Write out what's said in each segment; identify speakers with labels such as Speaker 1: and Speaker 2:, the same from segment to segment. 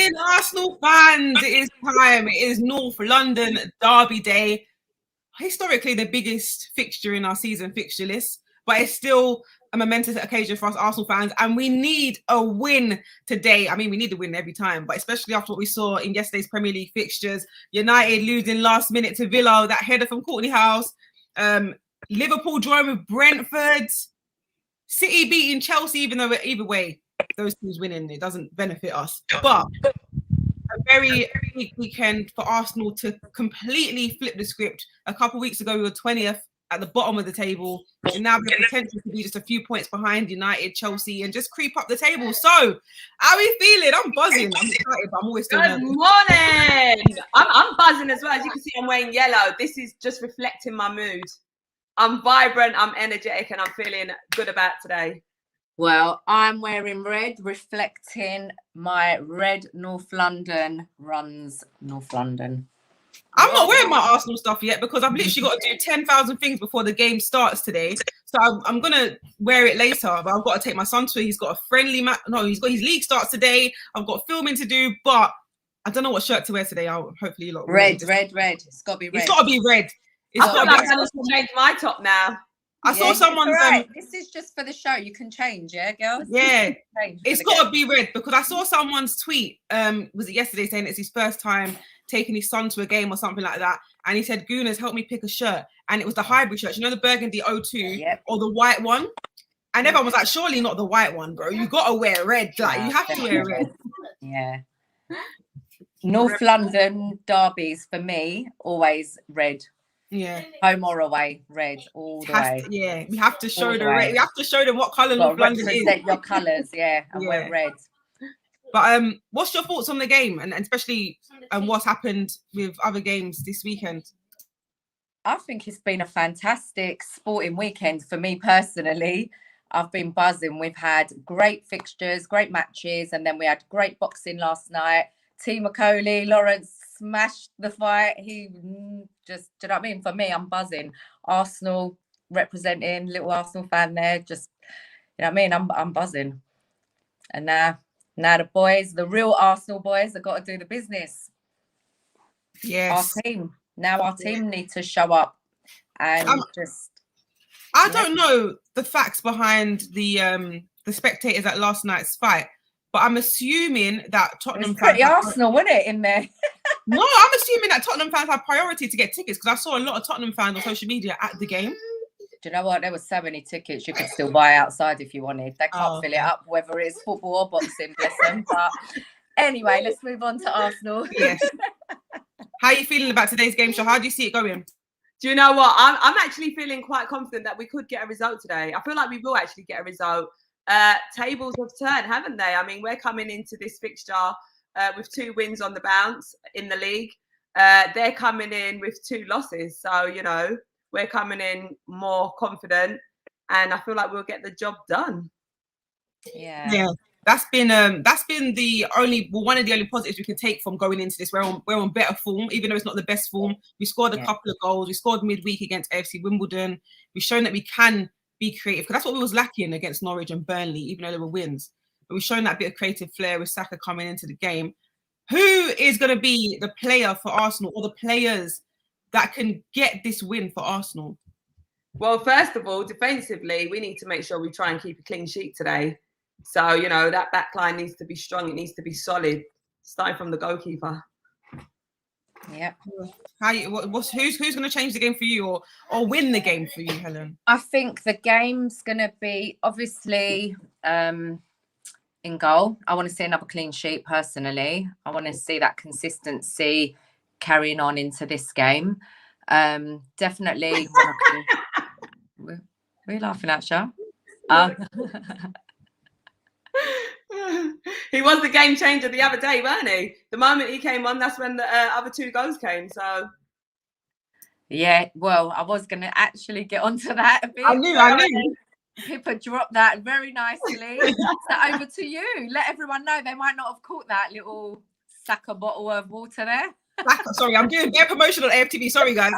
Speaker 1: morning, Arsenal fans. It is time. It is North London Derby Day. Historically, the biggest fixture in our season fixture list, but it's still a momentous occasion for us Arsenal fans, and we need a win today. I mean, we need a win every time, but especially after what we saw in yesterday's Premier League fixtures. United losing last minute to Villa, that header from Courtney House. Liverpool drawing with Brentford. City beating Chelsea, even though either way, those teams winning, it doesn't benefit us. But a very big weekend for Arsenal to completely flip the script. A couple of weeks ago, we were 20th at the bottom of the table, and now we have potential to be just a few points behind United, Chelsea, and just creep up the table. So, how are we feeling? I'm buzzing. I'm excited, but I'm always still nervous.
Speaker 2: Good morning. I'm buzzing as well. As you can see, I'm wearing yellow. This is just reflecting my mood. I'm vibrant, I'm energetic, and I'm feeling good about today.
Speaker 3: Well, I'm wearing red, reflecting my red North London runs North London.
Speaker 1: I'm not wearing my Arsenal stuff yet because I've literally got to do 10,000 things before the game starts today. So I'm going to wear it later, but I've got to take my son to it. He's got a friendly match. No, he's got his league starts today. I've got filming to do, but I don't know what shirt to wear today. I'll hopefully look
Speaker 3: red. It's got to be red.
Speaker 1: It's got to be red.
Speaker 2: I feel like I need to change my top now.
Speaker 1: I saw someone.
Speaker 3: This is just for the show. You can change, yeah, girls.
Speaker 1: Yeah, it's got to be red because I saw someone's tweet. Was it yesterday saying it's his first time taking his son to a game or something like that, and he said, "Gooners, help me pick a shirt," and it was the hybrid shirt. You know, the burgundy O2 or the white one. And everyone was like, "Surely not the white one, bro. You got to wear red. Like you have to wear red."
Speaker 3: Yeah. North London derbies for me always red.
Speaker 1: Yeah,
Speaker 3: home or away, red all the way.
Speaker 1: We have to show the red. We have to show them what colour North London is.
Speaker 3: Represent your colours, and wear red.
Speaker 1: But what's your thoughts on the game, and especially what's happened with other games this weekend?
Speaker 3: I think it's been a fantastic sporting weekend for me personally. I've been buzzing. We've had great fixtures, great matches, and then we had great boxing last night. T. Macaulay, Lawrence smashed the fight. He just, do you know what I mean? For me, I'm buzzing. Arsenal representing, little Arsenal fan there. Just, you know what I mean? I'm buzzing. And now the boys, the real Arsenal boys, have got to do the business.
Speaker 1: Yes.
Speaker 3: Our team need to show up and just.
Speaker 1: I don't know the facts behind the spectators at last night's fight. But I'm assuming that Tottenham
Speaker 3: fans... Pretty Arsenal, wasn't it, in there?
Speaker 1: No, I'm assuming that Tottenham fans have priority to get tickets because I saw a lot of Tottenham fans on social media at the game.
Speaker 3: Do you know what? There were so many tickets you could still buy outside if you wanted. They can't fill it up, whether it's football or boxing, bless them. But anyway, let's move on to Arsenal.
Speaker 1: Yes. How are you feeling about today's game show? How do you see it going?
Speaker 2: Do you know what? I'm actually feeling quite confident that we could get a result today. I feel like we will actually get a result. Tables have turned, haven't they? I mean, we're coming into this fixture with 2 wins on the bounce in the league. They're coming in with 2 losses. So, you know, we're coming in more confident and I feel like we'll get the job done.
Speaker 1: Yeah. That's been the only one of the only positives we can take from going into this. We're on better form, even though it's not the best form. We scored a couple of goals. We scored midweek against AFC Wimbledon. We've shown that we can be creative because that's what we was lacking against Norwich and Burnley, even though they were wins. But we've shown that bit of creative flair with Saka coming into the game. Who is going to be the player for Arsenal or the players that can get this win for Arsenal?
Speaker 2: Well, first of all, defensively, we need to make sure we try and keep a clean sheet today. So, you know, that back line needs to be strong. It needs to be solid, starting from the goalkeeper.
Speaker 3: Yeah.
Speaker 1: Who's going to change the game for you or win the game for you, Helen?
Speaker 3: I think the game's going to be obviously in goal. I want to see another clean sheet personally. I want to see that consistency carrying on into this game. Definitely. What are you laughing at, Sha?
Speaker 2: He was the game changer the other day, weren't he? The moment he came on, that's when the other 2 goals came. So,
Speaker 3: yeah. Well, I was going to actually get onto that a bit.
Speaker 1: I knew.
Speaker 3: Pippa dropped that very nicely. So over to you. Let everyone know they might not have caught that little Saka bottle of water there.
Speaker 1: Sorry, I'm doing their promotion on AFTV. Sorry, guys.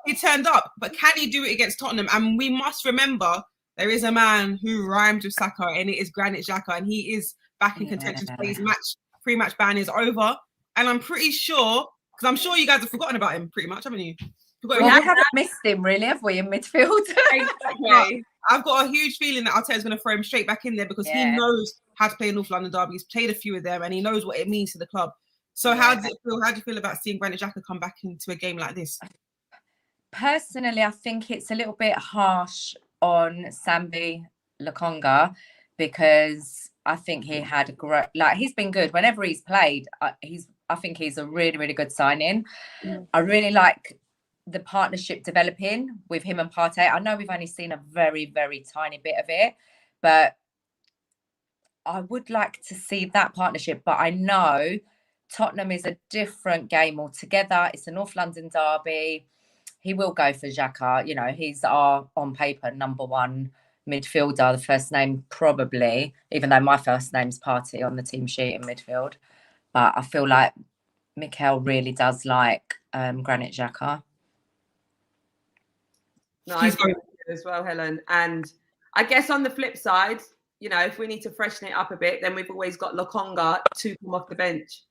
Speaker 1: He turned up, but can he do it against Tottenham? And we must remember there is a man who rhymes with Saka, and it is Granit Xhaka, and he is back in contention to play his pre-match ban is over. And I'm pretty sure, because I'm sure you guys have forgotten about him pretty much, haven't you?
Speaker 3: We haven't missed him really, have we, in midfield?
Speaker 2: Exactly.
Speaker 1: I've got a huge feeling that Arteta's going to throw him straight back in there because he knows how to play a North London derby. He's played a few of them and he knows what it means to the club. So how does it feel? How do you feel about seeing Granit Xhaka come back into a game like this?
Speaker 3: Personally, I think it's a little bit harsh on Sambi Lokonga because I think he had a great, he's been good whenever he's played. I think he's a really, really good signing. I really like the partnership developing with him and Partey. I know we've only seen a very, very tiny bit of it, but I would like to see that partnership. But I know Tottenham is a different game altogether. It's a North London derby. He will go for Xhaka. You know, he's our, on paper, number one midfielder, the first name probably, even though my first name's Partey on the team sheet in midfield. But I feel like Mikel really does like Granit Xhaka.
Speaker 2: No, I agree with you as well, Helen. And I guess on the flip side, you know, if we need to freshen it up a bit, then we've always got Lokonga to come off the bench.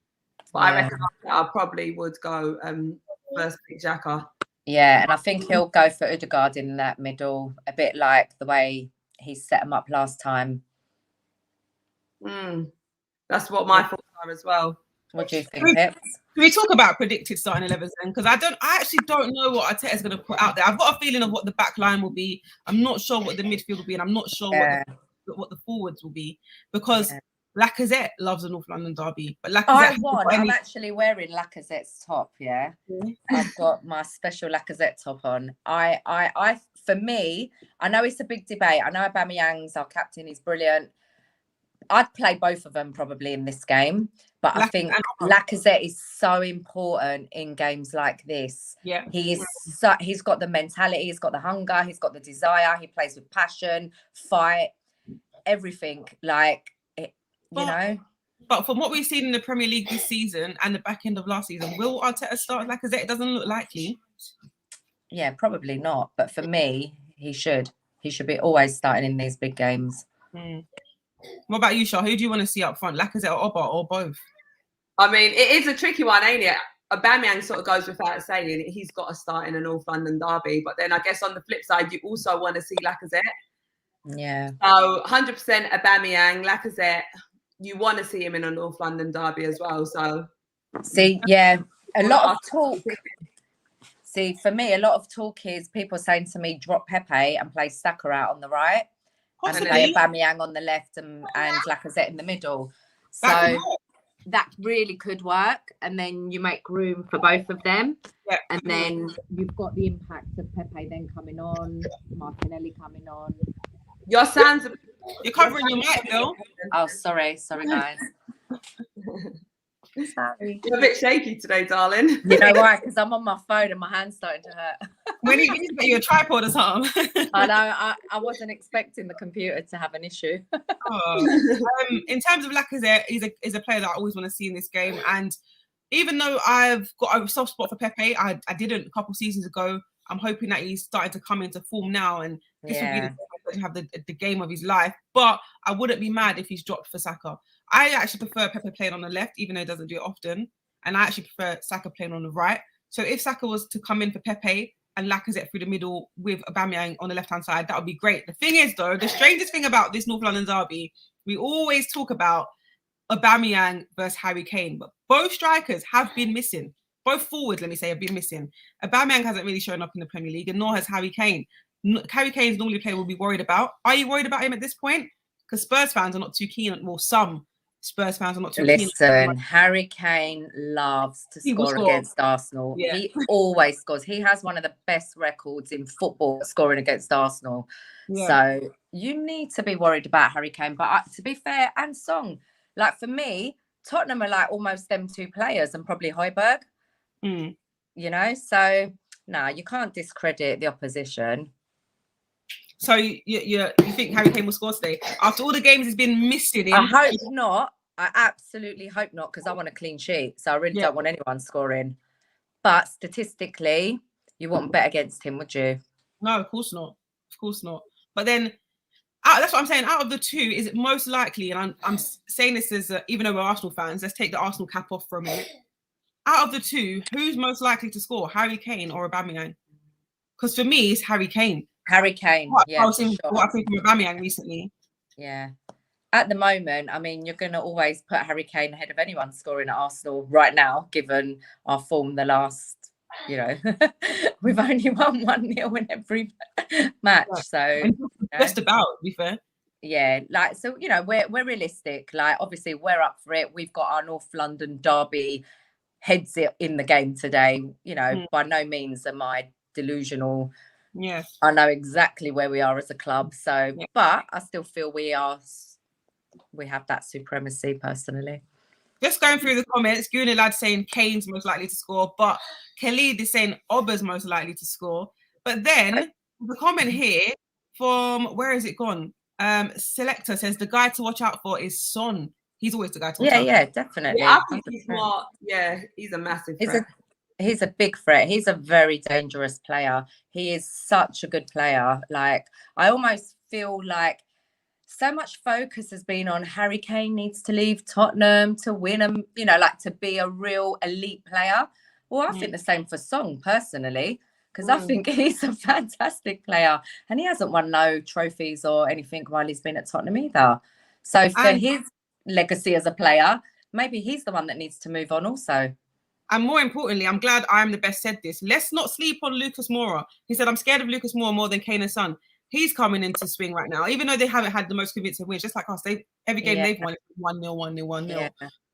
Speaker 2: But I reckon I probably would go first pick Xhaka.
Speaker 3: Yeah, and I think he'll go for Ødegaard in that middle, a bit like the way he set him up last time.
Speaker 2: That's what my thoughts are as well.
Speaker 3: What do you think, Pip?
Speaker 1: Can we talk about predicted starting 11s then? Because I actually don't know what Arteta's going to put out there. I've got a feeling of what the back line will be. I'm not sure what the midfield will be, and I'm not sure what the forwards will be because Lacazette loves the North London derby. But Lacazette,
Speaker 3: I'm actually wearing Lacazette's top. Yeah, I've got my special Lacazette top on. For me, I know it's a big debate. I know Aubameyang's our captain. He's brilliant. I'd play both of them probably in this game, but I think Lacazette is so important in games like this.
Speaker 1: Yeah,
Speaker 3: he's got the mentality, he's got the hunger, he's got the desire. He plays with passion, fight, everything. You know.
Speaker 1: But from what we've seen in the Premier League this season and the back end of last season, will Arteta start Lacazette? It doesn't look likely.
Speaker 3: Yeah, probably not. But for me, he should. He should be always starting in these big games.
Speaker 1: What about you, Shah? Who do you want to see up front, Lacazette or Oba, or both?
Speaker 2: I mean, it is a tricky one, ain't it? Aubameyang sort of goes without saying he's got to start in a North London derby. But then I guess on the flip side, you also want to see Lacazette.
Speaker 3: Yeah.
Speaker 2: So 100% Aubameyang, Lacazette, you want to see him in a North London derby as well. So
Speaker 3: see, yeah, a lot of talk. See, for me, a lot of talk is people saying to me, drop Pepe and play Saka out on the right.
Speaker 1: Possibly.
Speaker 3: And play Aubameyang on the left and Lacazette in the middle. So that really could work. And then you make room for both of them.
Speaker 1: Yeah.
Speaker 3: And then you've got the impact of Pepe then coming on, Martinelli coming on.
Speaker 2: Your sounds...
Speaker 1: You're covering your mic, Bill.
Speaker 3: Oh, sorry, guys. Sorry.
Speaker 2: You're a bit shaky today, darling.
Speaker 3: You know why? Because I'm on my phone and my hand's starting to hurt.
Speaker 1: We need to get you a tripod or something.
Speaker 3: I know. I wasn't expecting the computer to have an issue.
Speaker 1: In terms of Lacazette, he's a player that I always want to see in this game. And even though I've got a soft spot for Pepe, I didn't a couple seasons ago. I'm hoping that he's starting to come into form now, and this will be to have the game of his life. But I wouldn't be mad if he's dropped for Saka. I actually prefer Pepe playing on the left, even though he doesn't do it often. And I actually prefer Saka playing on the right. So if Saka was to come in for Pepe and Lacazette through the middle with Aubameyang on the left-hand side, that would be great. The thing is, though, the strangest thing about this North London derby, we always talk about Aubameyang versus Harry Kane, but both strikers have been missing. Both forwards, let me say, have been missing. Aubameyang hasn't really shown up in the Premier League, and nor has Harry Kane. Harry Kane's normally a player we'll be worried about. Are you worried about him at this point? Because Spurs fans are not too keen. Well, some Spurs fans are not too keen.
Speaker 3: Listen, Harry Kane loves to score against Arsenal. Yeah. He always scores. He has one of the best records in football scoring against Arsenal. Yeah. So you need to be worried about Harry Kane. But to be fair, and Song, like for me, Tottenham are like almost them two players and probably Højbjerg. You know, so no, you can't discredit the opposition.
Speaker 1: So you think Harry Kane will score today after all the games he's been missing?
Speaker 3: I hope not. I absolutely hope not, because I want a clean sheet. So I really don't want anyone scoring. But statistically, you wouldn't bet against him, would you?
Speaker 1: No, of course not. Of course not. But then That's what I'm saying. Out of the two, is it most likely? And I'm saying this as even though we're Arsenal fans, let's take the Arsenal cap off for a minute. Out of the two, who's most likely to score, Harry Kane or Aubameyang? Because for me, it's Harry Kane.
Speaker 3: Harry Kane, yeah,
Speaker 1: I think from Aubameyang recently.
Speaker 3: Yeah. At the moment, I mean, you're going to always put Harry Kane ahead of anyone scoring at Arsenal right now, given our form the last, we've only won 1-0 in every match. So
Speaker 1: just about, to be fair.
Speaker 3: Yeah, like, so, we're realistic. Like, obviously, we're up for it. We've got our North London derby heads in the game today. By no means am I delusional.
Speaker 1: Yeah.
Speaker 3: I know exactly where we are as a club. So, but I still feel we have that supremacy personally.
Speaker 1: Just going through the comments, Guna Lad saying Kane's most likely to score, but Khalid is saying Oba's most likely to score. But then the comment here from, where is it gone? Selector says the guy to watch out for is Son. He's always the guy to watch out for.
Speaker 3: Yeah, definitely.
Speaker 2: Yeah, I think he's more, he's a massive threat.
Speaker 3: He's a big threat. He's a very dangerous player. He is such a good player. Like, I almost feel like so much focus has been on Harry Kane needs to leave Tottenham to win them, to be a real elite player. Well, I think the same for Son personally, because I think he's a fantastic player and he hasn't won no trophies or anything while he's been at Tottenham either. So for his legacy as a player, maybe he's the one that needs to move on also.
Speaker 1: And more importantly, I'm glad I Am the Best said this. Let's not sleep on Lucas Moura. He said, I'm scared of Lucas Moura more than Kane and Son. He's coming into swing right now, even though they haven't had the most convincing wins, just like us. Every game they've won 1-0, 1-0, 1-0. Yeah.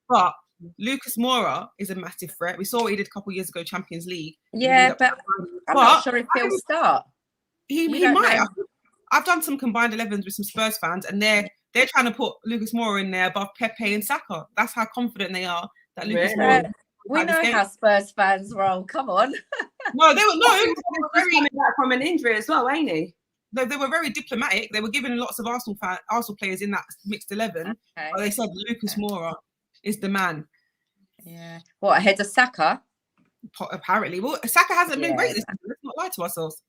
Speaker 1: But Lucas Moura is a massive threat. We saw what he did a couple of years ago, Champions League.
Speaker 3: Yeah, but I'm not sure if he'll start.
Speaker 1: He might. I've done some combined 11s with some Spurs fans, and they're trying to put Lucas Moura in there above Pepe and Saka. That's how confident they are that Lucas Moura.
Speaker 3: We know how Spurs fans roll. Come on.
Speaker 1: No, they were
Speaker 2: very coming back from an injury as well, ain't he?
Speaker 1: They were very diplomatic. They were giving lots of Arsenal players in that mixed 11. Okay. But they said Lucas Moura is the man.
Speaker 3: Yeah. What, ahead of Saka?
Speaker 1: Apparently. Well, Saka hasn't been great this season. Let's not lie to ourselves.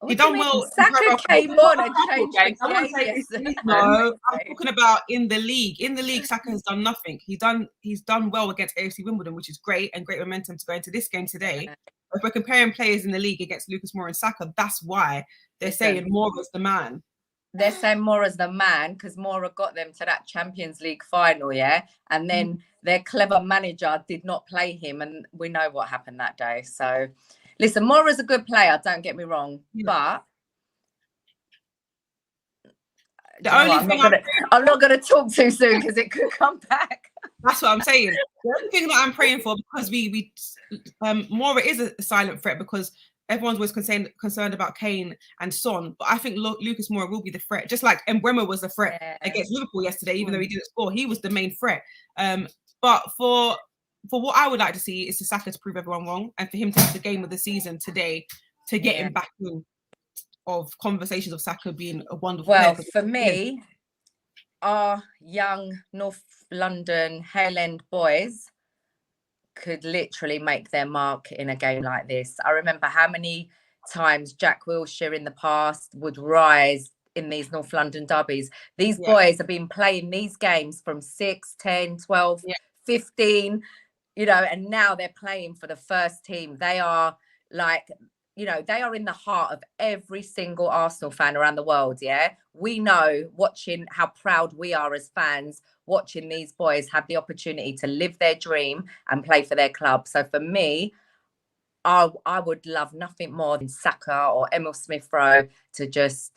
Speaker 1: He done well.
Speaker 3: Saka came on and changed the game.
Speaker 1: No, I'm talking about in the league. In the league, Saka has done nothing. He's done well against AFC Wimbledon, which is great and great momentum to go into this game today. But if we're comparing players in the league against Lucas Moura and Saka, that's why they're saying Moura's the man.
Speaker 3: They're saying Moura's the man because Moura got them to that Champions League final, and then their clever manager did not play him, and we know what happened that day. So. Listen, Moura's a good player, don't get me wrong, but I'm not going to talk too soon because it could come back.
Speaker 1: That's what I'm saying. The only thing that I'm praying for, because Moura is a silent threat because everyone's always concerned about Kane and Son, but I think Lucas Moura will be the threat, just like Mbeumo was a threat against Liverpool yesterday, even though he didn't score. He was the main threat. But for what I would like to see is for Saka to prove everyone wrong and for him to have the game of the season today to get him back in of conversations of Saka being a wonderful player.
Speaker 3: Well, for me, our young North London Helen boys could literally make their mark in a game like this. I remember how many times Jack Wilshere in the past would rise in these North London derbies. These boys have been playing these games from 6, 10, 12, 15, and now they're playing for the first team. They are they are in the heart of every single Arsenal fan around the world, We know, watching how proud we are as fans, watching these boys have the opportunity to live their dream and play for their club. So for me, I would love nothing more than Saka or Emil Smith-Rowe to just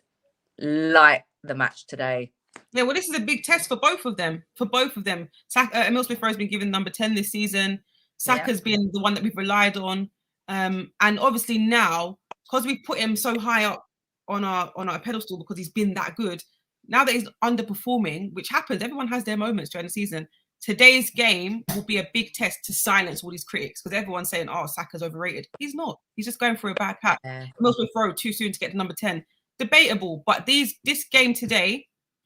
Speaker 3: light the match today.
Speaker 1: Yeah, well, this is a big test for both of them. Emil Smith-Rowe has been given number 10 this season. Saka's been the one that we've relied on. And obviously now, because we've put him so high up on our pedestal because he's been that good, now that he's underperforming, which happens, everyone has their moments during the season. Today's game will be a big test to silence all these critics because everyone's saying, oh, Saka's overrated. He's not. He's just going through a bad patch. Emil Smith-Rowe too soon to get to number 10. Debatable, but this game today,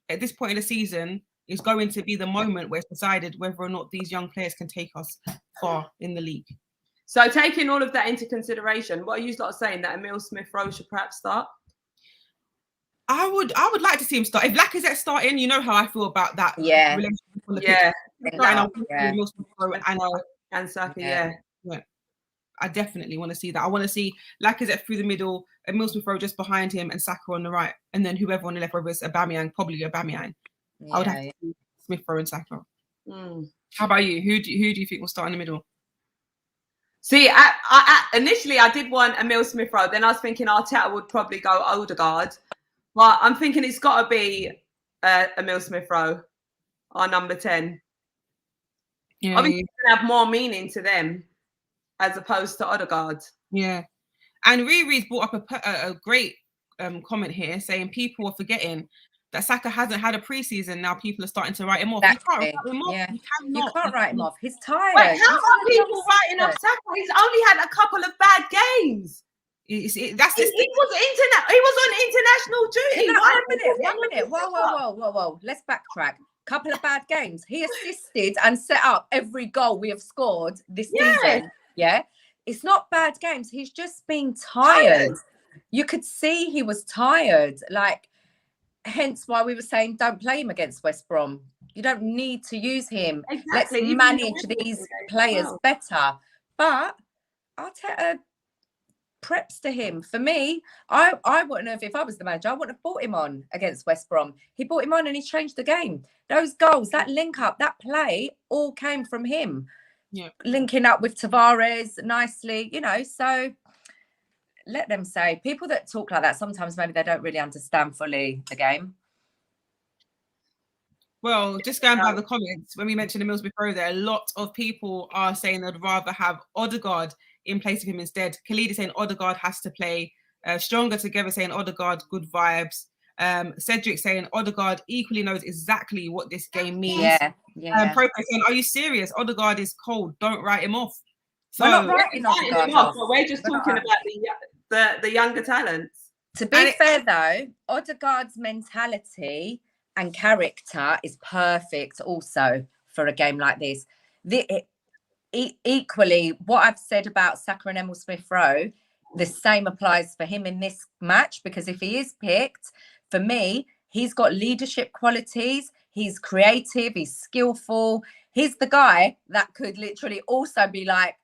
Speaker 1: at this point in the season, is going to be the moment where it's decided whether or not these young players can take us far in the league.
Speaker 2: So taking all of that into consideration, what are you saying that Emil Smith-Rowe should perhaps start?
Speaker 1: I would like to see him start. If Lacazette's starting, you know how I feel about that.
Speaker 3: Yeah.
Speaker 1: Relationship on the
Speaker 2: Yeah.
Speaker 1: pitch.
Speaker 2: And Saka,
Speaker 3: Yeah.
Speaker 1: Yeah. I definitely want to see that. I want to see Lacazette through the middle, and Middlesbrough just behind him, and Saka on the right, and then whoever on the left, whether it's Aubameyang, probably Aubameyang. I would have to see Smith Rowe and Saka. How about you? Who do you think will start in the middle?
Speaker 2: See, I initially I did want Emile Smith Rowe. Then I was thinking Arteta would probably go Odegaard, but I'm thinking it's got to be Emile Smith Rowe, our number 10.
Speaker 1: Yeah,
Speaker 2: obviously it's gonna have more meaning to them as opposed to Odegaard.
Speaker 1: Yeah, and Riri's brought up a great comment here, saying people are forgetting that Saka hasn't had a preseason. Now people are starting to write him off.
Speaker 3: Exactly.
Speaker 1: You can't write him off.
Speaker 3: Yeah.
Speaker 1: You
Speaker 3: can't write him off. He's tired.
Speaker 2: Wait, how are people writing off Saka? He's only had a couple of bad games.
Speaker 1: He was
Speaker 2: on international duty.
Speaker 3: One minute. Whoa. Let's backtrack. Couple of bad games. He assisted and set up every goal we have scored this season. Yeah. It's not bad games. He's just been tired. You could see he was tired. Like, hence why we were saying don't play him against West Brom. You don't need to use him.
Speaker 2: Exactly.
Speaker 3: Let's manage these players better. But Arteta preps to him. For me, I wouldn't have, if I was the manager, I wouldn't have brought him on against West Brom. He brought him on and he changed the game. Those goals, that link up, that play all came from him. Yeah. Linking up with Tavares nicely, so let them say. People that talk like that, sometimes maybe they don't really understand fully the game.
Speaker 1: Well, just going by the comments, when we mentioned the Middlesbrough Pro there, a lot of people are saying they'd rather have Odegaard in place of him instead. Khalid is saying Odegaard has to play. Stronger Together saying Odegaard, good vibes. Cedric saying Odegaard equally knows exactly what this game means.
Speaker 3: Yeah.
Speaker 1: Pro saying, are you serious? Odegaard is cold. Don't write him off.
Speaker 3: So we're not writing Odegaard off.
Speaker 2: But we're just talking about the younger talents.
Speaker 3: To be fair though, Odegaard's mentality and character is perfect also for a game like this. Equally, what I've said about Saka and Emile Smith Rowe, the same applies for him in this match, because if he is picked, for me, he's got leadership qualities, he's creative, he's skillful. He's the guy that could literally also be like,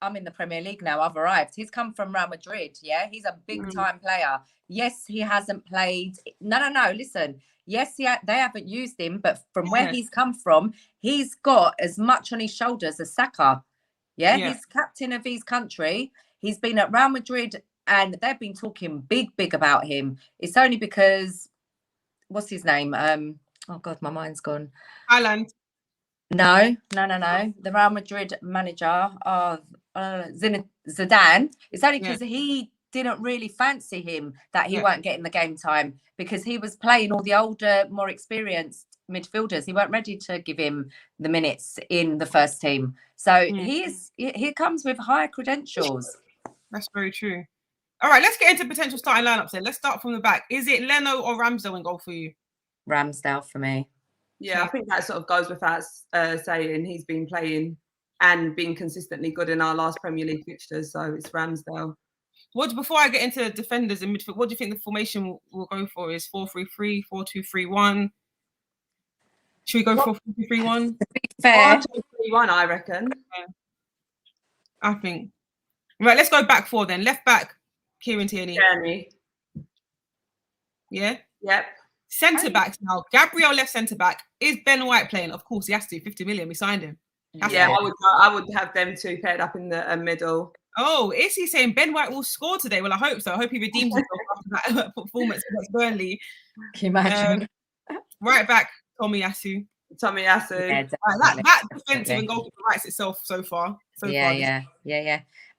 Speaker 3: I'm in the Premier League now, I've arrived. He's come from Real Madrid, yeah? He's a big-time player. Yes, he hasn't played. No, listen. Yes, they haven't used him, but from where he's come from, he's got as much on his shoulders as Saka. Yeah, he's captain of his country. He's been at Real Madrid, and they've been talking big about him. It's only because, what's his name? Oh, God, my mind's gone.
Speaker 1: Helen.
Speaker 3: No. The Real Madrid manager, Zidane. It's only because he didn't really fancy him that he weren't getting the game time, because he was playing all the older, more experienced midfielders. He weren't ready to give him the minutes in the first team. So he comes with higher credentials.
Speaker 1: That's very true. All right, let's get into potential starting lineups then. Let's start from the back. Is it Leno or Ramsdale in goal for you?
Speaker 3: Ramsdale for me.
Speaker 2: Yeah, I think that sort of goes without saying. He's been playing and been consistently good in our last Premier League fixtures, so it's Ramsdale.
Speaker 1: Before I get into defenders in midfield, what do you think the formation will go for? Is 4-3-3, 4-2-3-1? Should we go for 4-2-3-1?
Speaker 3: Fair.
Speaker 2: 4-2-3-1, I reckon.
Speaker 1: I think. Right, let's go back four then. Left back, Kieran Tierney. Yeah?
Speaker 2: Yep.
Speaker 1: Centre backs now. Gabriel left centre back. Is Ben White playing? Of course, he has to. 50 million. We signed him.
Speaker 2: I would have them two paired up in the middle.
Speaker 1: Oh, is he saying Ben White will score today? Well, I hope so. I hope he redeems himself after that performance against Burnley.
Speaker 3: Can you imagine?
Speaker 1: Right back, Tomiyasu.
Speaker 3: Yeah,
Speaker 1: that defensive and goalkeeper writes itself so far.
Speaker 3: Yeah.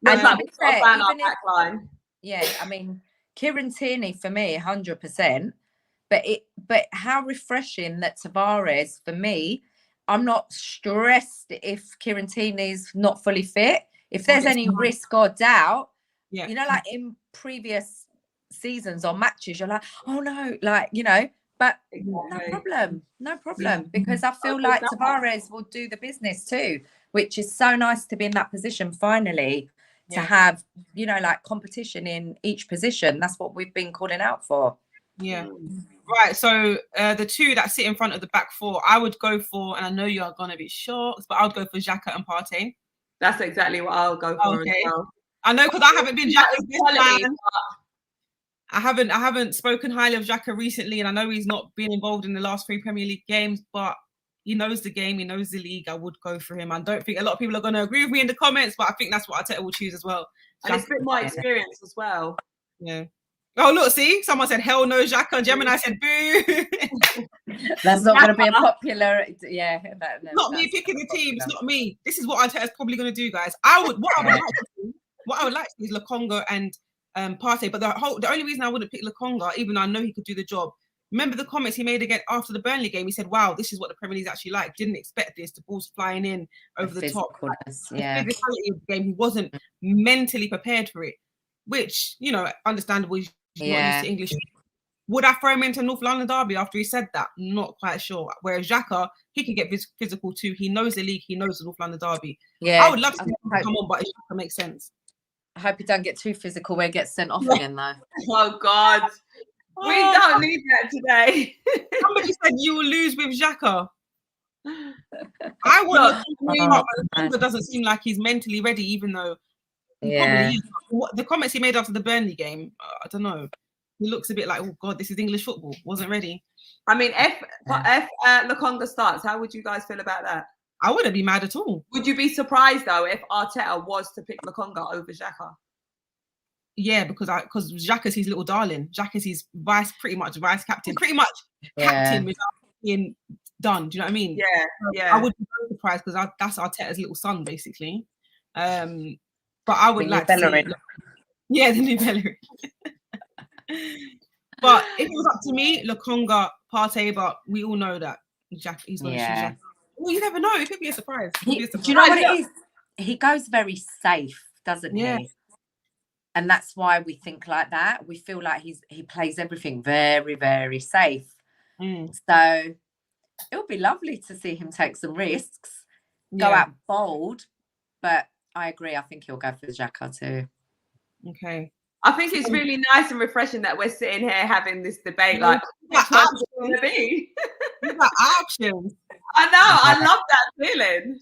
Speaker 2: And our back line.
Speaker 3: Yeah, I mean, Kieran Tierney for me, 100%. But how refreshing that Tavares, for me, I'm not stressed if Kieran Tierney's not fully fit. If there's any risk or doubt, like in previous seasons or matches, you're like, oh no, but no problem, because I feel like Tavares will do the business too, which is so nice to be in that position finally, to have, like competition in each position. That's what we've been calling out for.
Speaker 1: Yeah. Right. So the two that sit in front of the back four, I would go for, and I know you are gonna be shocked, but I would go for Xhaka and Partey.
Speaker 2: That's exactly what I'll go for.
Speaker 1: Okay.
Speaker 2: As well.
Speaker 1: I know because I haven't been Xhaka's best
Speaker 2: Quality,
Speaker 1: man. I haven't spoken highly of Xhaka recently, and I know he's not been involved in the last 3 Premier League games, but he knows the game, he knows the league. I would go for him. I don't think a lot of people are going to agree with me in the comments, but I think that's what Arteta will choose as well.
Speaker 2: And it's a bit more experience as well.
Speaker 1: Yeah. Oh, look, see, someone said hell no, Xhaka. Gemini said boo.
Speaker 3: That's not going to be a popular. Yeah,
Speaker 1: not me picking the team. It's not me. This is what Arteta's probably going to do, guys. What I would like to do is Lokonga and Partey, but the only reason I wouldn't pick Lokonga, even though I know he could do the job. Remember the comments he made again after the Burnley game? He said, "Wow, this is what the Premier League is actually like. Didn't expect this. The ball's flying in over the top.
Speaker 3: Yeah.
Speaker 1: The physicality of the game. He wasn't mentally prepared for it, which understandable. He's not used to English. Would I throw him into North London derby after he said that? Not quite sure. Whereas Xhaka, he can get physical too. He knows the league. He knows the North London derby. Yeah, I would love to see him come on, but it makes sense.
Speaker 3: I hope he don't get too physical where he gets sent off again, though.
Speaker 2: Oh God. We don't need that today.
Speaker 1: Somebody said you will lose with Xhaka. I want to doesn't seem like he's mentally ready, even though he probably is. The comments he made after the Burnley game, I don't know. He looks a bit like, oh God, this is English football. Wasn't ready.
Speaker 2: I mean, if Lokonga starts, how would you guys feel about that?
Speaker 1: I wouldn't be mad at all.
Speaker 2: Would you be surprised though if Arteta was to pick Lokonga over Xhaka?
Speaker 1: Yeah, because Xhaka's his little darling. Xhaka's his pretty much vice captain, captain without being done. Do you know what I mean?
Speaker 2: Yeah.
Speaker 1: I would be very surprised because that's Arteta's little son, basically. But I would like to see. Yeah, the new Bellerin. But if it was up to me, Lokonga, Partey, but we all know that he's going to choose Xhaka. Well, you never know. It could be a surprise.
Speaker 3: Do you know what it is? He goes very safe, doesn't he? And that's why we think like that. We feel like he plays everything very, very safe. So it would be lovely to see him take some risks, go out bold. But I agree. I think he'll go for Xhaka too.
Speaker 1: Okay.
Speaker 2: I think it's really nice and refreshing that we're sitting here having this debate. Like, which one's it going to be?
Speaker 1: You've got options.
Speaker 2: I know. I love that feeling.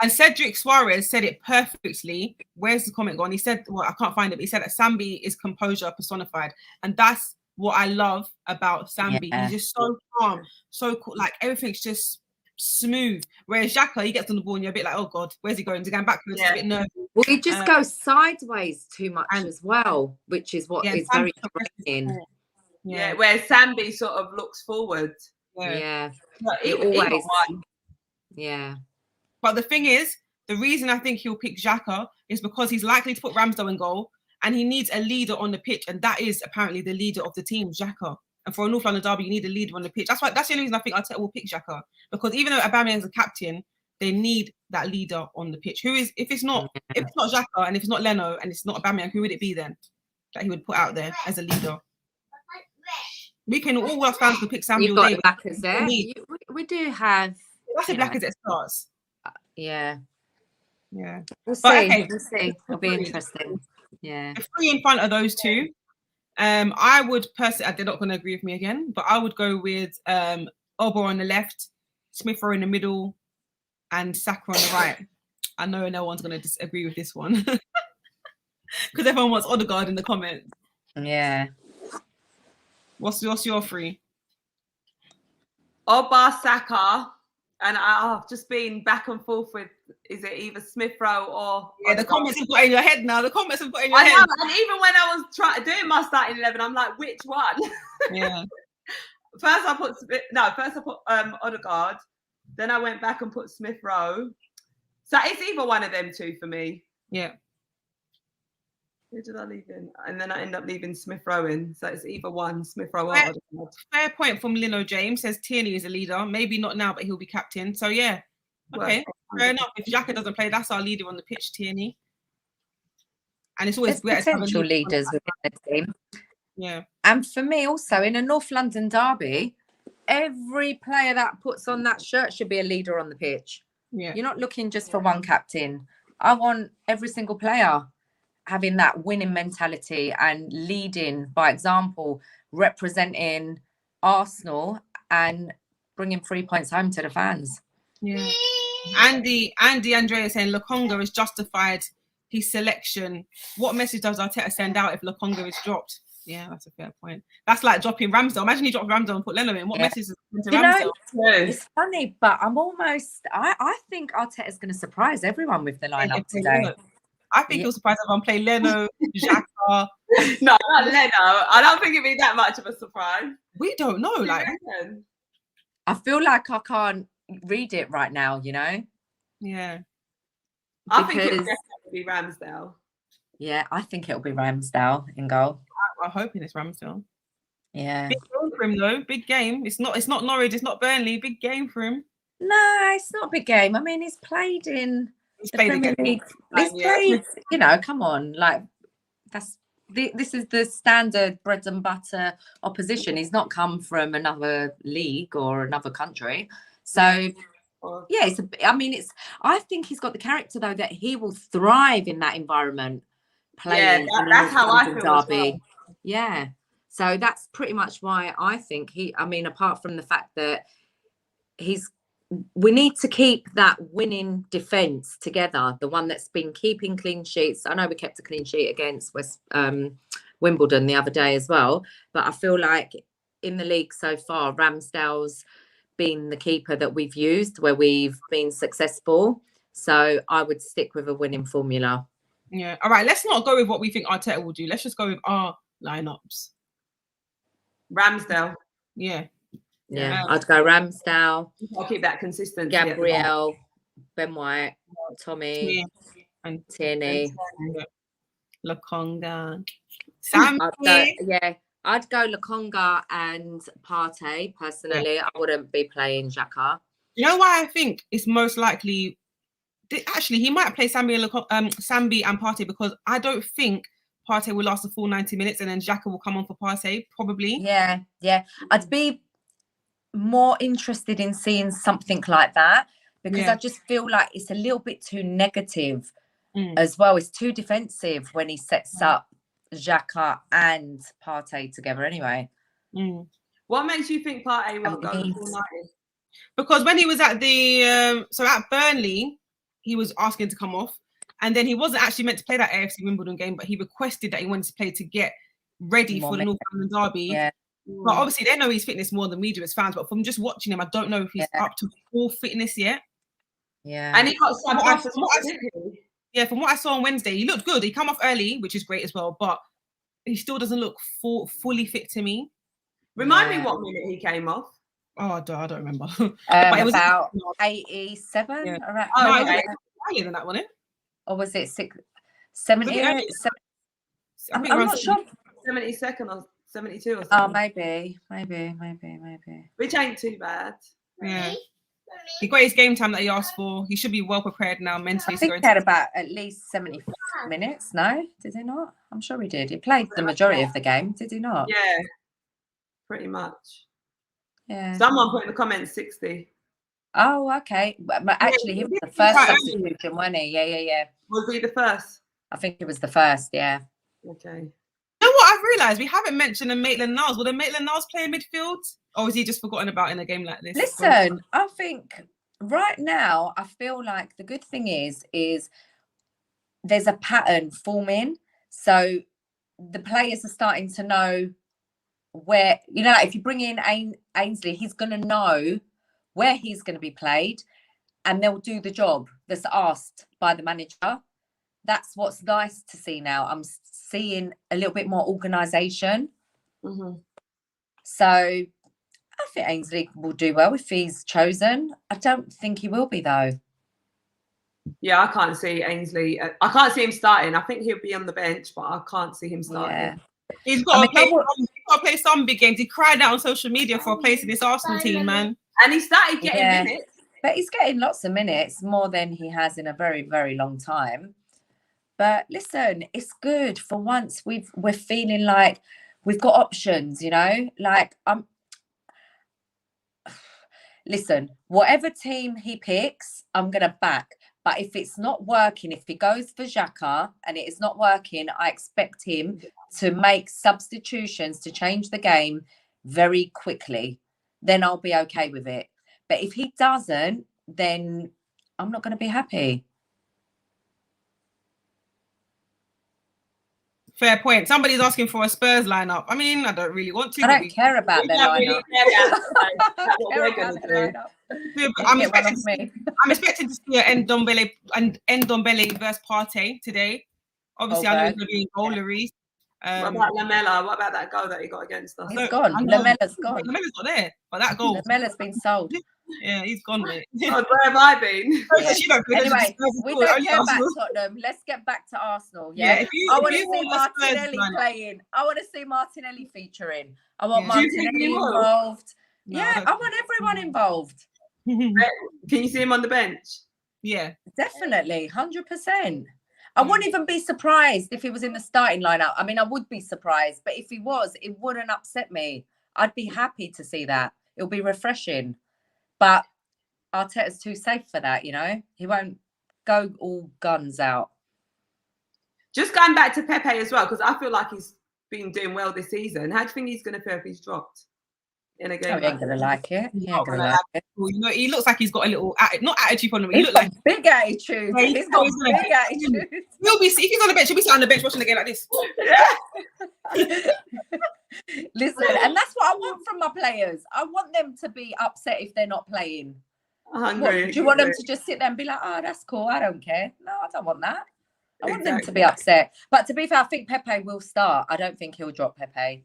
Speaker 1: And Cedric Suarez said it perfectly. Where's the comment gone? He said, well, I can't find it, but he said that Sambi is composure personified. And that's what I love about Sambi. He's just so calm, so cool. Like, everything's just smooth. Whereas Xhaka, he gets on the ball and you're a bit like, oh God, where's he going? He's going backwards, a bit nervous.
Speaker 3: Well, he just goes sideways too much as well, which is what is very draining.
Speaker 2: Yeah, where Sambi sort of looks forward.
Speaker 3: Yeah.
Speaker 2: He always.
Speaker 3: Yeah.
Speaker 1: But the thing is, the reason I think he'll pick Xhaka is because he's likely to put Ramsdale in goal and he needs a leader on the pitch. And that is apparently the leader of the team, Xhaka. And for a North London derby, you need a leader on the pitch. That's the only reason I think Arteta will pick Xhaka. Because even though Aubameyang is a captain, they need that leader on the pitch. If it's not Xhaka and if it's not Leno and it's not Aubameyang, who would it be then that he would put out there as a leader? We can all us fans could pick Samuel.
Speaker 3: You've got Blackers there. We do have.
Speaker 1: That's a Blackers that starts.
Speaker 3: Yeah.
Speaker 1: We'll
Speaker 3: see. Okay. We'll see. It'll be interesting. Yeah. The
Speaker 1: three in front of those two. I would personally, they're not going to agree with me again, but I would go with Obo on the left, Smith Rowe in the middle, and Saka on the right. I know no one's going to disagree with this one because everyone wants Odegaard in the comments.
Speaker 3: Yeah.
Speaker 1: What's your three?
Speaker 2: Oba, Saka, and I've just been back and forth with, is it either Smith Rowe or...
Speaker 1: Yeah, the comments have got in your head now. The comments have got in your head.
Speaker 2: Know, and even when I was doing my starting 11, I'm like, which one?
Speaker 1: Yeah.
Speaker 2: First I put Odegaard. Then I went back and put Smith Rowe. So it's either one of them two for me.
Speaker 1: Yeah.
Speaker 2: Who did I leave in? And then I end up leaving Smith Rowe in. So it's either one, Smith Rowe or Odegaard. Fair
Speaker 1: point from Lino James. Says Tierney is a leader. Maybe not now, but he'll be captain. So yeah. Okay. Fair enough. If Xhaka doesn't play, that's our leader on the pitch, Tierney. And it's always
Speaker 3: there's potential leaders within the team.
Speaker 1: Yeah.
Speaker 3: And for me also, in a North London derby, every player that puts on that shirt should be a leader on the pitch.
Speaker 1: Yeah.
Speaker 3: You're not looking just for one captain. I want every single player. having that winning mentality and leading by example, representing Arsenal and bringing 3 points home to the fans.
Speaker 1: Yeah. Andy Andrea saying Lokonga has justified his selection. What message does Arteta send out if Lokonga is dropped? Yeah, that's a fair point. That's like dropping Ramsdale. Imagine he dropped Ramsdale and put Leno in. What message is it to Ramsdale?
Speaker 3: It's funny, but I think Arteta's going to surprise everyone with the lineup today.
Speaker 1: I think he'll surprise everyone. Play Leno, Xhaka.
Speaker 2: No, not Leno. I don't think it'd be that much of a surprise.
Speaker 1: We don't know. Like,
Speaker 3: I feel like I can't read it right now, you know?
Speaker 1: Yeah.
Speaker 2: I think it'll definitely be Ramsdale.
Speaker 3: Yeah, I think it'll be Ramsdale in goal.
Speaker 1: I'm hoping it's Ramsdale.
Speaker 3: Yeah.
Speaker 1: Big game for him though. Big game. It's not Norwich, it's not Burnley. Big game for him.
Speaker 3: No, it's not a big game. I mean, he's played in the Premier League. He's played, you know, come on. Like, this is the standard bread and butter opposition. He's not come from another league or another country. So yeah, I think he's got the character though that he will thrive in that environment. Playing
Speaker 2: that's how I feel.
Speaker 3: Derby. Well. Yeah. So that's pretty much why I think apart from the fact that we need to keep that winning defence together, the one that's been keeping clean sheets. I know we kept a clean sheet against Wimbledon the other day as well, but I feel like in the league so far, Ramsdale's been the keeper that we've used where we've been successful. So I would stick with a winning formula.
Speaker 1: Yeah. All right. Let's not go with what we think Arteta will do. Let's just go with our lineups.
Speaker 2: Ramsdale.
Speaker 1: Yeah.
Speaker 3: Yeah. I'd go Ramsdale.
Speaker 2: I'll keep that consistent.
Speaker 3: Gabriel, Ben White, Tommy, and Tierney.
Speaker 1: Lokonga.
Speaker 3: I'd go Lokonga and Partey personally. I wouldn't be playing Xhaka.
Speaker 1: You know why I think it's most likely? Actually, he might play Sambi and Partey because I don't think Partey will last the full 90 minutes and then Xhaka will come on for Partey, probably.
Speaker 3: Yeah. I'd be more interested in seeing something like that because I just feel like it's a little bit too negative as well. It's too defensive when he sets up Xhaka and Partey together anyway.
Speaker 2: What makes you think Partey won't go the full 90?
Speaker 1: Because when he was at at Burnley, he was asking to come off, and then he wasn't actually meant to play that AFC Wimbledon game, but he requested that he wanted to play to get ready for the North London derby. Yeah. But obviously they know his fitness more than we do as fans, but from just watching him, I don't know if he's up to full fitness yet.
Speaker 2: Yeah. And he got some off as well,
Speaker 1: yeah, from what I saw on Wednesday, he looked good. He come off early, which is great as well, but he still doesn't look fully fit to me.
Speaker 2: Remind me what minute he came off.
Speaker 1: Oh, I don't remember.
Speaker 3: But it was about 87.
Speaker 1: Yeah.
Speaker 3: Around,
Speaker 1: no, okay. Earlier than that, wasn't it?
Speaker 3: Or was it 70? I'm not sure.
Speaker 2: 72nd or 72 or something.
Speaker 3: Oh, maybe.
Speaker 2: Which ain't too bad.
Speaker 1: Yeah. He got his game time that he asked for. He should be well prepared now mentally.
Speaker 3: I think he had about at least 70 minutes. No, did he not? I'm sure he did. He played the majority of the game. Did he not?
Speaker 2: Yeah, pretty much.
Speaker 3: Yeah.
Speaker 2: Someone put in the comments 60.
Speaker 3: Oh, okay. But actually, he was the first substitution, wasn't he? Yeah.
Speaker 2: Was he the first?
Speaker 3: I think he was the first, yeah.
Speaker 2: Okay.
Speaker 1: You know what I've realised? We haven't mentioned a Maitland-Niles. Will the Maitland-Niles play in midfield? Or is he just forgotten about in a game like this?
Speaker 3: Listen, I think right now, I feel like the good thing is there's a pattern forming. So the players are starting to know where, you know, if you bring in Ainsley, he's going to know where he's going to be played and they'll do the job that's asked by the manager. That's what's nice to see now. I'm seeing a little bit more organisation. So I think Ainsley will do well if he's chosen. I don't think he will be, though.
Speaker 2: Yeah, I can't see Ainsley. I can't see him starting. I think he'll be on the bench, but I can't see him starting.
Speaker 3: Yeah.
Speaker 1: He's got to play some big games. He cried out on social media for a place in this Arsenal team, man.
Speaker 2: And he started getting minutes.
Speaker 3: But he's getting lots of minutes, more than he has in a very, very long time. But listen, it's good for once. We're feeling like we've got options, you know. Like listen, whatever team he picks, I'm gonna back. But if it's not working, if he goes for Xhaka and it is not working, I expect him to make substitutions to change the game very quickly. Then I'll be okay with it. But if he doesn't, then I'm not going to be happy.
Speaker 1: Fair point. Somebody's asking for a Spurs lineup. I mean, I don't really want to.
Speaker 3: I don't care about their lineup.
Speaker 1: I'm expecting to see an Ndombele versus Partey today. Obviously, I know he's going to be in goal, Lloris.
Speaker 2: What about Lamela? What about that goal that he got against us?
Speaker 3: He's gone. Lamela's gone.
Speaker 1: Lamela's not there, but that goal.
Speaker 3: Lamela's been sold.
Speaker 1: Yeah, he's gone, mate.
Speaker 2: God, where have I been?
Speaker 3: Yeah. Anyway, we don't care about Tottenham. Let's get back to Arsenal. Yeah, I want to see Martinelli playing. I want to see Martinelli featuring. I want Martinelli involved. Yeah, I want everyone involved.
Speaker 2: Can you see him on the bench?
Speaker 1: Yeah,
Speaker 3: definitely, 100%. I wouldn't even be surprised if he was in the starting lineup. I mean, I would be surprised, but if he was, it wouldn't upset me. I'd be happy to see that. It'll be refreshing. But Arteta's too safe for that, you know? He won't go all guns out.
Speaker 2: Just going back to Pepe as well, because I feel like he's been doing well this season. How do you think he's going to fare if he's dropped in a game?
Speaker 3: He ain't going to like it. He ain't going to like it.
Speaker 1: You know, he looks like he's got a little, not attitude problem.
Speaker 3: He's got big attitude. He's got big attitude.
Speaker 1: He'll be, if he's on the bench, he'll be sitting on the bench watching the game like this.
Speaker 3: Listen, and that's what I want from my players. I want them to be upset if they're not playing. What, do you want them to just sit there and be like, oh, that's cool, I don't care? No, I don't want that. I want them to be upset. But to be fair, I think Pepe will start. I don't think he'll drop Pepe.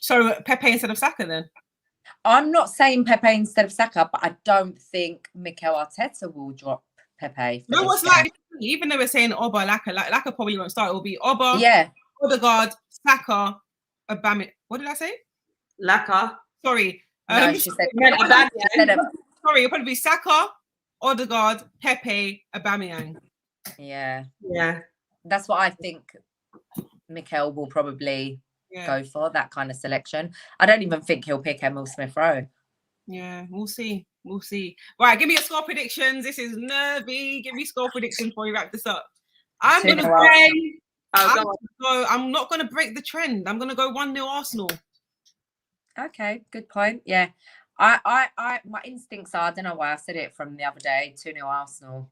Speaker 1: So Pepe instead of Saka then?
Speaker 3: I'm not saying Pepe instead of Saka, but I don't think Mikel Arteta will drop Pepe.
Speaker 1: No, what's like, even though we're saying Oba, Laka probably won't start. It will be Oba, Odegaard, Saka, Aubameyang. What did I say?
Speaker 2: Laka.
Speaker 1: Sorry.
Speaker 3: No, she said
Speaker 1: sorry, it'll probably be Saka, Odegaard, Pepe, Aubameyang.
Speaker 3: Yeah.
Speaker 2: Yeah.
Speaker 3: That's what I think Mikel will probably go for, that kind of selection. I don't even think he'll pick Emil Smith-Rowe.
Speaker 1: Yeah, we'll see. We'll see. Right, give me your score predictions. This is nervy. Give me score predictions before we wrap this up. I'm going to say... I'm not going to break the trend. I'm going to go 1-0 Arsenal.
Speaker 3: Okay, good point. Yeah. I my instincts are, I don't know why I said it from the other day, 2-0 Arsenal.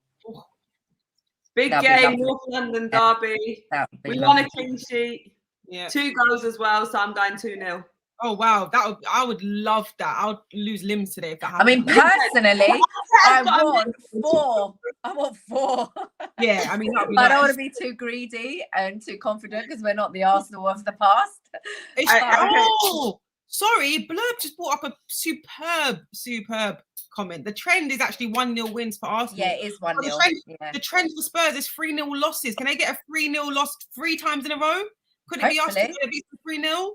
Speaker 2: Big game, North London derby. We won a clean sheet. Yeah. 2 goals as well, so I'm going 2-0.
Speaker 1: Oh wow, I would love that. I would lose limbs today if that happened.
Speaker 3: I mean, personally, I want 4. I want 4.
Speaker 1: Yeah, I mean,
Speaker 3: I don't want to be too greedy and too confident because we're not the Arsenal of the past.
Speaker 1: Sorry, Blurb just brought up a superb comment. The trend is actually 1-0 wins for Arsenal.
Speaker 3: Yeah, it is 1-0.
Speaker 1: The trend for Spurs is 3-0 losses. Can they get a 3-0 loss 3 times in a row? Could it be us to beat 3-0?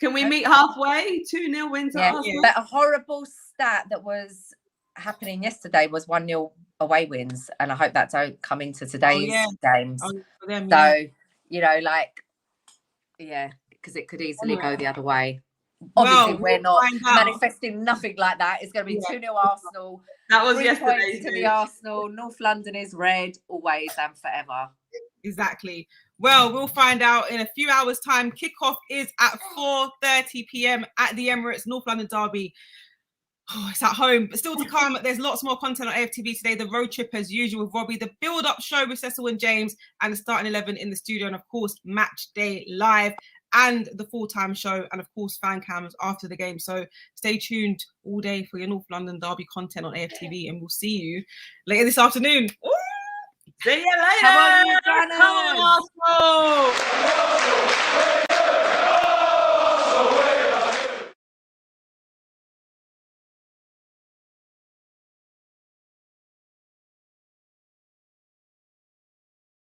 Speaker 2: Can we meet halfway? 2-0 wins at Arsenal.
Speaker 3: But a horrible stat that was happening yesterday was 1-0 away wins, and I hope that don't come into today's games. So, you know, because it could easily go the other way. Obviously, we're not manifesting nothing like that. It's going to be 2-0 Arsenal.
Speaker 2: That was
Speaker 3: 3
Speaker 2: yesterday.
Speaker 3: points to the Arsenal. North London is red, always and forever.
Speaker 1: Exactly. Well, we'll find out in a few hours' time. Kickoff is at 4:30 p.m. at the Emirates, North London derby. Oh, it's at home, but still to come. There's lots more content on AFTV today. The road trip as usual with Robbie, the build-up show with Cecil and James, and the starting 11 in the studio, and of course, Match Day Live, and the full-time show, and of course, fan cams after the game. So stay tuned all day for your North London derby content on AFTV, and we'll see you later this afternoon. Ooh!
Speaker 2: See you later. Come on, Arsenal.